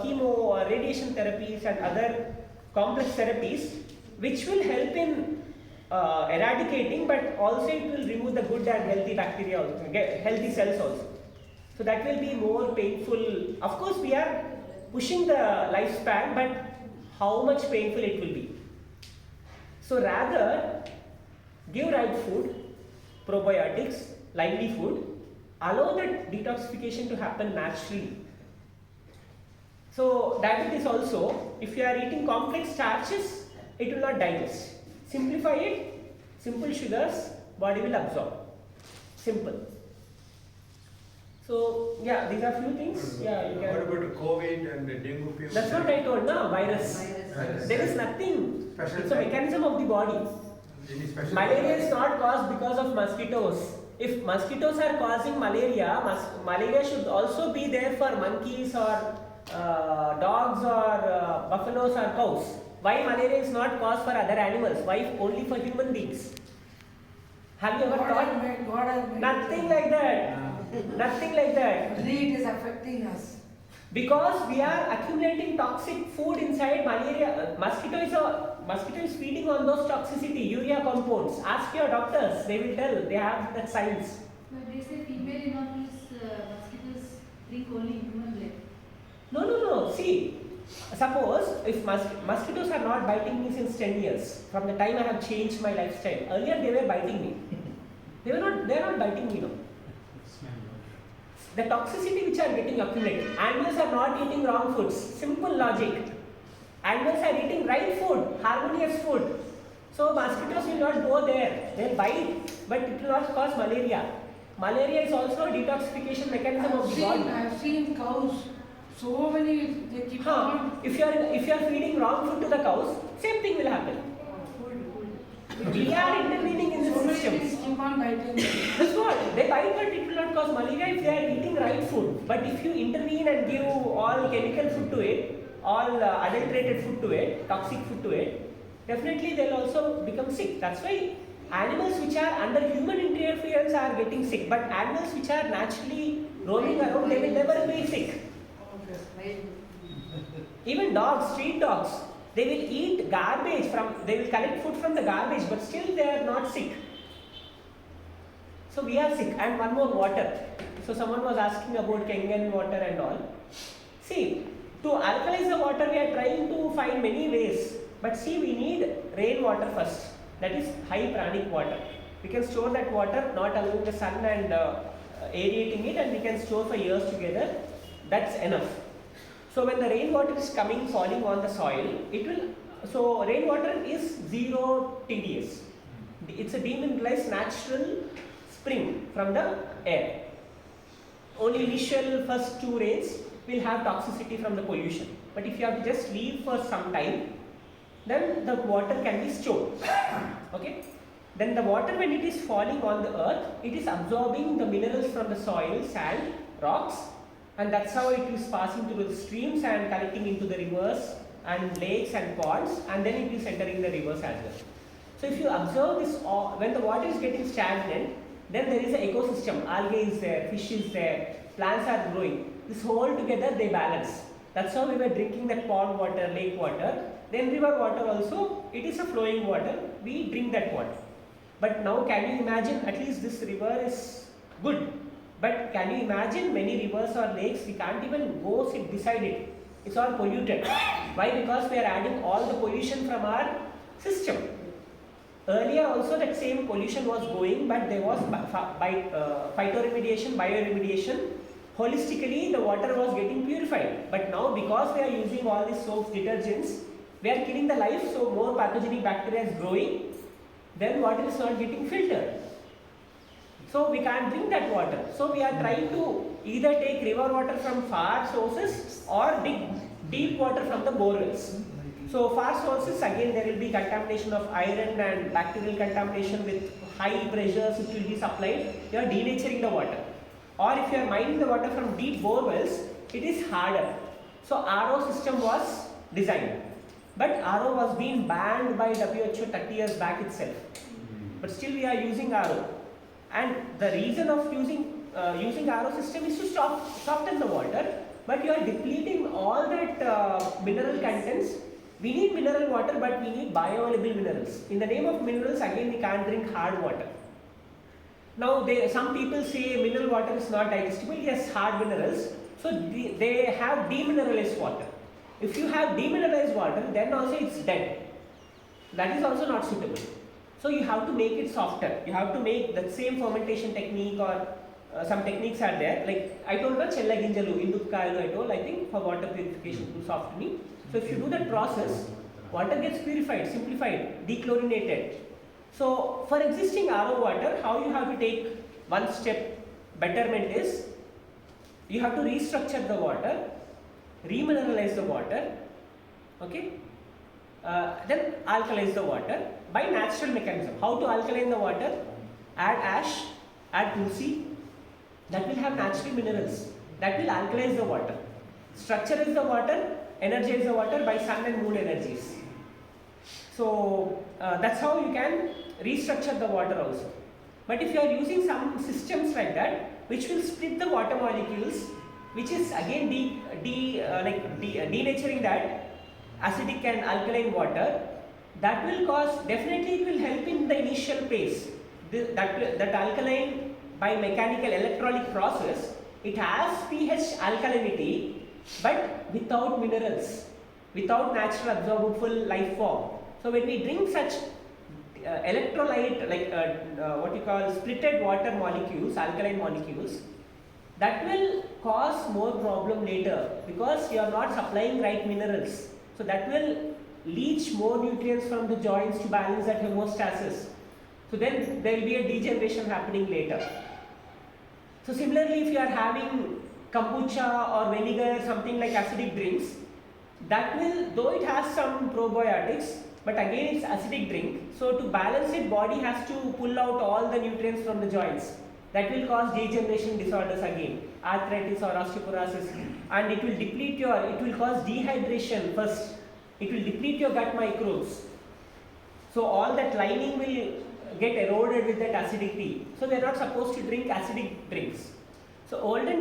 chemo or radiation therapies and other complex therapies, which will help in eradicating, but also it will remove the good and healthy bacteria, also, healthy cells also. So that will be more painful. Of course, we are pushing the lifespan, but how much painful it will be. So rather, give right food, probiotics, lively food, allow the detoxification to happen naturally. So diabetes also, if you are eating complex starches, it will not digest. Simplify it, simple sugars, body will absorb. Simple. So yeah, these are few things. Yeah, you can. What about COVID and dengue fever? That's what I told, no? Virus. There is nothing. It's a mechanism of the body. Malaria is not caused because of mosquitoes. If mosquitoes are causing malaria, malaria should also be there for monkeys or dogs or buffaloes or cows. Why malaria is not caused for other animals? Why only for human beings? Have you ever thought? Nothing like that. Nothing like that. Only it is affecting us. Because we are accumulating toxic food inside malaria. Mosquito is feeding on those toxicity, urea compounds. Ask your doctors, they will tell, they have that science. But they say female inoculous mosquitoes drink only human blood. No. See, suppose if mosquitoes are not biting me since 10 years, from the time I have changed my lifestyle. Earlier they were biting me. They are not biting me now. The toxicity which are getting accumulated. Animals are not eating wrong foods. Simple logic. Animals are eating right food, harmonious food. So mosquitoes will not go there. They'll bite, but it will not cause malaria. Malaria is also a detoxification mechanism of the body. I have seen cows. So many they keep on. If you are feeding wrong food to the cows, same thing will happen. We are intervening in the system. Keep on biting. That's what they bite, but it will not cause malaria if they are eating right food. But if you intervene and give all chemical food to it, all adulterated food to it, toxic food to it, definitely they will also become sick. That's why animals which are under human interference are getting sick. But animals which are naturally roaming around, they will never be sick. Even dogs, street dogs, they will eat garbage they will collect food from the garbage, but still they are not sick. So we are sick. And one more, water. So someone was asking about Kangen water and all. See, to alkalize the water we are trying to find many ways. But see, we need rainwater first. That is high pranic water. We can store that water not allowing the sun and aerating it, and we can store for years together. That's enough. So when the rainwater is falling on the soil, so rainwater is zero TDS. It's a demineralized natural spring from the air. Only initial first 2 rains will have toxicity from the pollution. But if you have to just leave for some time, then the water can be stored. Okay? Then the water, when it is falling on the earth, it is absorbing the minerals from the soil, sand, rocks, and that's how it is passing through the streams and collecting into the rivers and lakes and ponds, and then it is entering the rivers as well. So if you observe this, when the water is getting stagnant, then there is an ecosystem. Algae is there, fish is there, plants are growing. This whole together they balance. That's how we were drinking that pond water, lake water. Then river water also, it is a flowing water. We drink that water. But now can you imagine, at least this river is good. But can you imagine many rivers or lakes, we can't even go sit beside it. It's all polluted. Why? Because we are adding all the pollution from our system. Earlier also that same pollution was going, but there was phytoremediation, bioremediation. Holistically the water was getting purified. But now because we are using all these soaps, detergents, we are killing the life, so more pathogenic bacteria is growing, then water is not getting filtered. So we can't drink that water. So we are trying to either take river water from far sources or dig deep water from the bore wells. So far sources, again there will be contamination of iron and bacterial contamination with high pressures which will be supplied. You are denaturing the water. Or if you are mining the water from deep bore wells, it is harder. So RO system was designed. But RO was being banned by WHO 30 years back itself. But still we are using RO. And the reason of using RO system is to soften the water, but you are depleting all the mineral contents. We need mineral water, but we need bioavailable minerals. In the name of minerals, again we can't drink hard water. Now, some people say mineral water is not digestible. Yes, hard minerals. So they have demineralized water. If you have demineralized water, then also it's dead. That is also not suitable. So you have to make it softer. You have to make that same fermentation technique, or some techniques are there. Like I told, chella ginjalu, indupkayalu I told, I think for water purification to softening. So if you do that process, water gets purified, simplified, dechlorinated. So for existing RO water, how you have to take one step betterment is, you have to restructure the water, remineralize the water, okay, then alkalize the water by natural mechanism. How to alkaline the water? Add ash, add tulsi, that will have natural minerals, that will alkalize the water. Structure the water, energize the water by sun and moon energies. So that's how you can restructure the water also. But if you are using some systems like that, which will split the water molecules, which is again denaturing that acidic and alkaline water, that will cause, definitely it will help in the initial phase. That alkaline, by mechanical electrolytic process, it has pH alkalinity, but without minerals, without natural absorbable life form. So when we drink such electrolyte, like what you call splitted water molecules, alkaline molecules, that will cause more problem later, because you are not supplying right minerals. So that will leach more nutrients from the joints to balance that homeostasis. So then there will be a degeneration happening later. So similarly, if you are having kombucha or vinegar, something like acidic drinks, that will, though it has some probiotics, but again it's acidic drink. So to balance it, body has to pull out all the nutrients from the joints. That will cause degeneration disorders again, arthritis or osteoporosis, and it will deplete it will cause dehydration first. It will deplete your gut microbes. So all that lining will get eroded with that acidity. So we are not supposed to drink acidic drinks. So olden